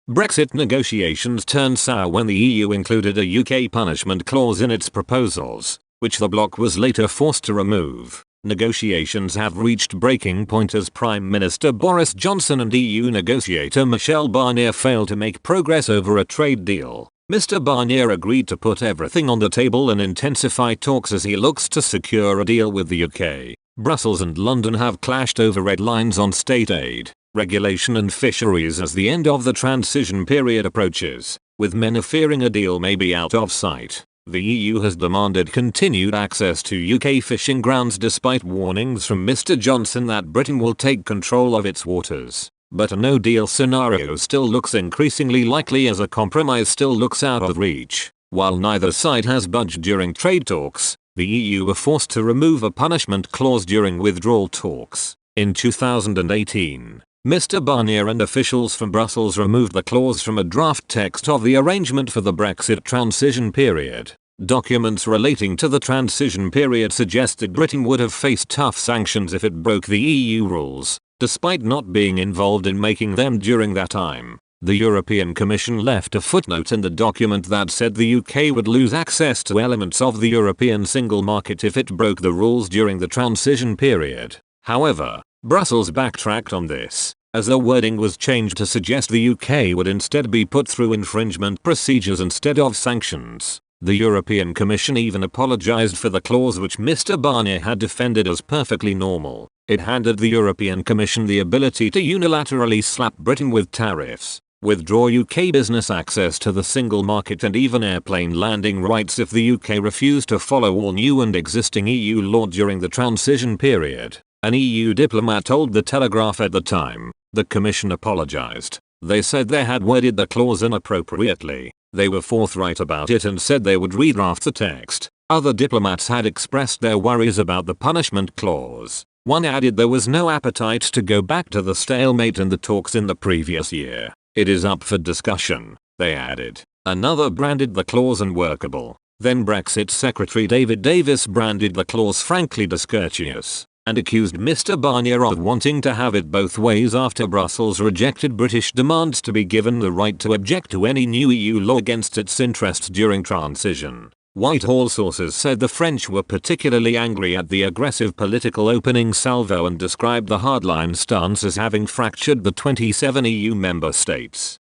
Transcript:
Brexit negotiations turned sour when the EU included a UK punishment clause in its proposals, which the bloc was later forced to remove. Negotiations have reached breaking point as Prime Minister Boris Johnson and EU negotiator Michel Barnier failed to make progress over a trade deal. Mr. Barnier agreed to put everything on the table and intensify talks as he looks to secure a deal with the UK. Brussels and London have clashed over red lines on state aid, regulation and fisheries as the end of the transition period approaches, with many fearing a deal may be out of sight. The EU has demanded continued access to UK fishing grounds despite warnings from Mr. Johnson that Britain will take control of its waters. But a no-deal scenario still looks increasingly likely as a compromise still looks out of reach. While neither side has budged during trade talks, the EU were forced to remove a punishment clause during withdrawal talks. In 2018, Mr. Barnier and officials from Brussels removed the clause from a draft text of the arrangement for the Brexit transition period. Documents relating to the transition period suggested Britain would have faced tough sanctions if it broke the EU rules, despite not being involved in making them during that time. The European Commission left a footnote in the document that said the UK would lose access to elements of the European single market if it broke the rules during the transition period. However, Brussels backtracked on this, as the wording was changed to suggest the UK would instead be put through infringement procedures instead of sanctions. The European Commission even apologized for the clause which Mr. Barnier had defended as perfectly normal. It handed the European Commission the ability to unilaterally slap Britain with tariffs, withdraw UK business access to the single market and even airplane landing rights if the UK refused to follow all new and existing EU law during the transition period. An EU diplomat told The Telegraph at the time. The Commission apologized. They said they had worded the clause inappropriately. They were forthright about it and said they would redraft the text. Other diplomats had expressed their worries about the punishment clause. One added there was no appetite to go back to the stalemate in the talks in the previous year. It is up for discussion, they added. Another branded the clause unworkable. Then Brexit Secretary David Davis branded the clause frankly discourteous, and accused Mr. Barnier of wanting to have it both ways after Brussels rejected British demands to be given the right to object to any new EU law against its interests during transition. Whitehall sources said the French were particularly angry at the aggressive political opening salvo and described the hardline stance as having fractured the 27 EU member states.